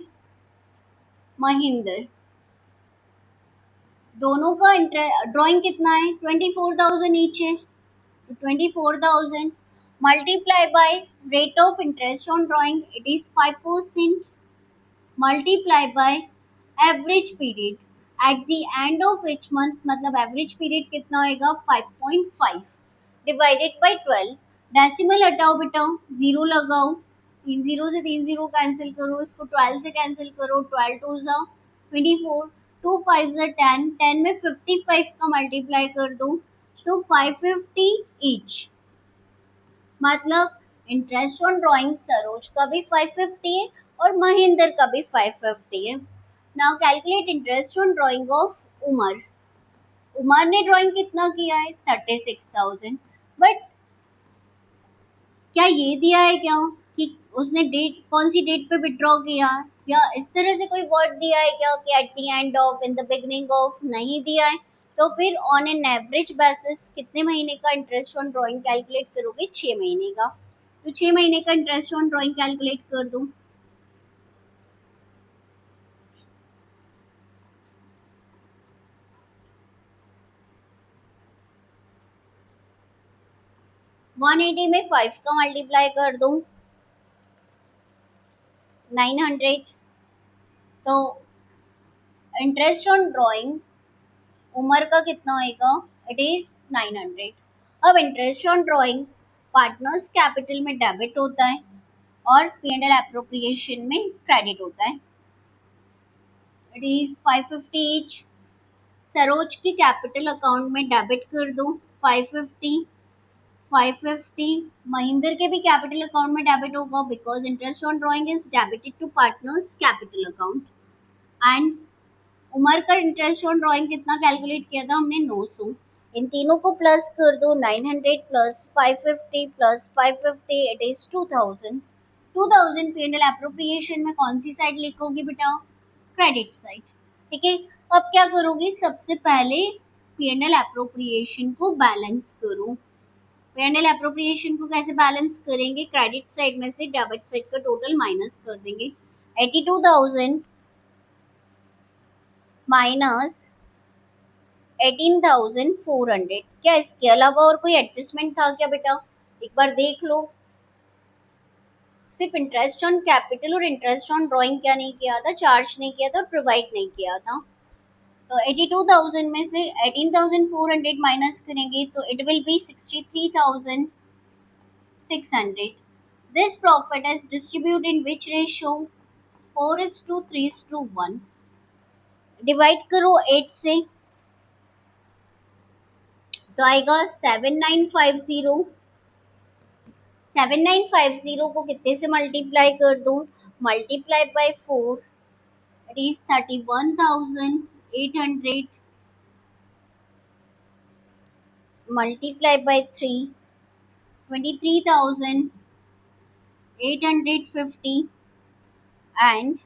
Mahendra दोनों का ड्राइंग कितना है? 24,000 ईच है। तो 24,000 multiply by rate of interest on drawing, it is 5%, multiply by average period eight the end of each month, मतलब average period कितना होएगा? 5.5 डिवाइडेड बाय 12। डेसिमल हटाओ बेटा, जीरो लगाओ, 3 जीरो से 3 जीरो कैंसिल करो, इसको 12 से कैंसिल करो, 12 टू जाओ 24, 2 5 से 10, 10 में 55 का मल्टीप्लाई कर दो तो 550 ईच। मतलब इंटरेस्ट ऑन ड्राइंग सरोज का भी 550 है और महेंद्र का भी 550 है। Now calculate interest on drawing of Umar. Umar ने ड्राइंग कितना किया है? 36,000। बट क्या ये दिया है क्या कि उसने डेट, कौन सी डेट पे विड्रॉ किया, या इस तरह से कोई वर्ड दिया है क्या कि eight the end of, in the beginning of? नहीं दिया है। तो फिर ऑन एन एवरेज बेसिस कितने महीने का इंटरेस्ट ऑन ड्राइंग कैलकुलेट करोगे? 6 महीने का। तो 6 महीने का इंटरेस्ट ऑन ड्राइंग कैलकुलेट कर दो। वन 180 में 5 का मल्टीप्लाई कर दो 900। तो इंटरेस्ट ऑन ड्राइंग उमर का कितना होएगा? It is 900। अब interest on drawing partners capital में डेबिट होता है और पी एंड एल एप्रोप्रिएशन में क्रेडिट होता है। It is 550 each. सरोज की कैपिटल अकाउंट में डेबिट कर दो 550, 550। महेंद्र के भी कैपिटल अकाउंट में डेबिट होगा because interest on drawing is debited to partners capital account. And Umar का इंटरेस्ट ऑन ड्राइंग कितना कैलकुलेट किया था हमने? 900। इन तीनों को प्लस कर दो, 900 plus 550 plus 550, it is 2000। 2000 P and L appropriation में कौन सी साइड लिखोगी बेटा? Credit side. ठीक है, अब क्या करोगे? सबसे पहले पी एंड एल एप्रोप्रिएशन को बैलेंस करो। पी एंड एल एप्रोप्रिएशन को कैसे बैलेंस करेंगे? क्रेडिट साइड में से डेबिट साइड का टोटल माइनस कर देंगे। 82,000 माइनस 18,400। क्या इसके अलावा और कोई एडजस्टमेंट था क्या बेटा? एक बार देख लो। सिर्फ इंटरेस्ट ऑन कैपिटल और इंटरेस्ट ऑन ड्राइंग क्या नहीं किया था? चार्ज नहीं किया था और प्रोवाइड नहीं किया था। तो 82,000 में से 18,400 माइनस करेंगे तो it will be 63,600। This profit is distributed in which ratio? 4:3:1। Divide करो 8 से तो आएगा 7950। 7950 को कितने से मल्टीप्लाई कर दो? Multiply by 4, it is 31,800 multiply by 3, 23,850 and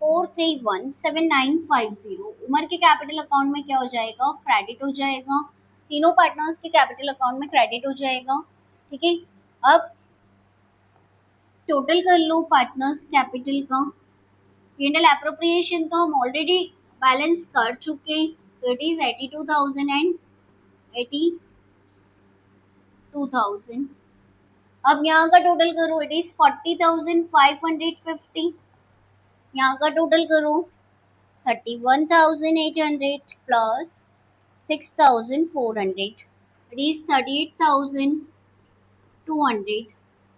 431,7950। Umar के कैपिटल अकाउंट में क्या हो जाएगा? क्रेडिट हो जाएगा। तीनों पार्टनर्स के कैपिटल अकाउंट में क्रेडिट हो जाएगा। ठीक है, अब टोटल कर लो पार्टनर्स कैपिटल का। पी एंड एल एप्रोप्रिएशन तो हम ऑलरेडी बैलेंस कर चुके, तो इट इज 82,000 एंड 82,000। अब यहाँ का टोटल करो, इट इज 40,550। यहाँ का टोटल करो 31,800 प्लस 6,400, इट इज 38,200।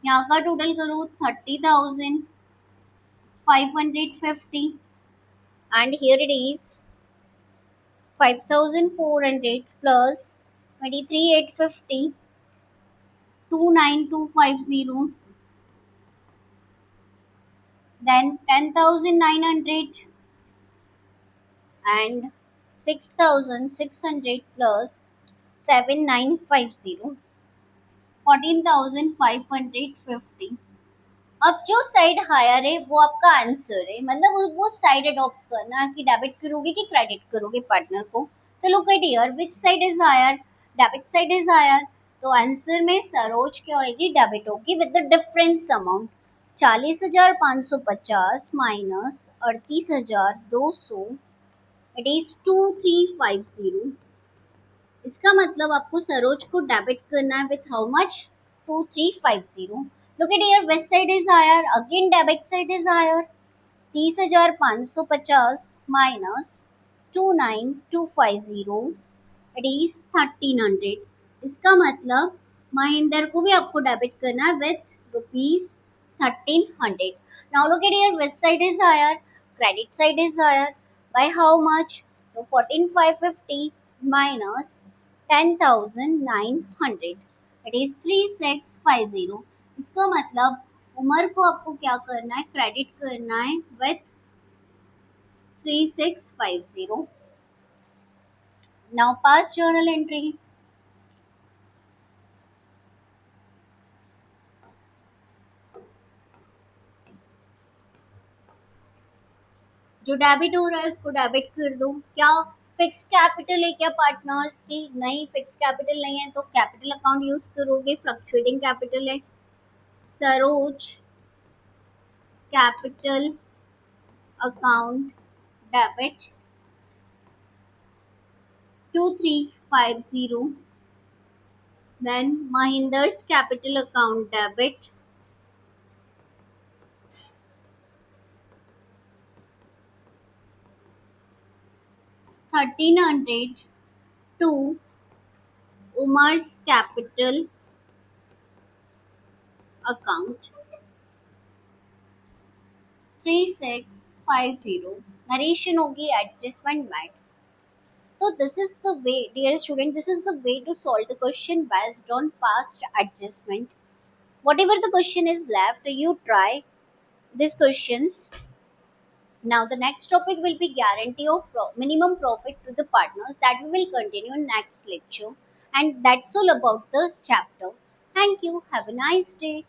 यहाँ का टोटल करो 30,550 and here it is 5,400 plus 23,850, 29,250, then 10,900 and 6,600 plus 7,950, 14,550। अब जो साइड हायर है वो आपका आंसर है, मतलब वो साइड अडॉप्ट करना कि डेबिट करोगे कि क्रेडिट करोगे पार्टनर को। तो look at here, which side is higher, debit side is higher. तो आंसर में सरोज क्या होगी, डेबिट होगी with the difference amount 40,550 minus 38,200, it is 2350। इसका मतलब आपको सरोज को डेबिट करना है with how much, 2350। Look at here, west side is higher, again debit side is higher, 30,550 minus 29,250, it is 1300। इसका मतलब महेंद्र को भी आपको डेबिट करना है with rupees 1300। Now look at here, west side is higher, credit side is higher by how much, तो 14,550 minus 10,900, it is 3650। इसका मतलब उमर को आपको क्या करना है, क्रेडिट करना है with 3650। Now pass journal entry. जो डेबिट हो रहा है उसको डेबिट कर दो। क्या फिक्स कैपिटल है क्या पार्टनर्स की, नहीं फिक्स कैपिटल नहीं है तो कैपिटल अकाउंट यूज करोगे, फ्लक्चुएटिंग कैपिटल है। Saroj capital account debit 2350, then Mahinder's capital account debit 1300 to Umar's capital account 3650। Narration होगी एडजस्टमेंट मैट। So this is the way, dear student, this is the way to solve the question based on past adjustment. Whatever the question is left, you try these questions. Now the next topic will be guarantee of minimum profit to the partners, that we will continue in next lecture. And that's all about the chapter. Thank you. Have a nice day.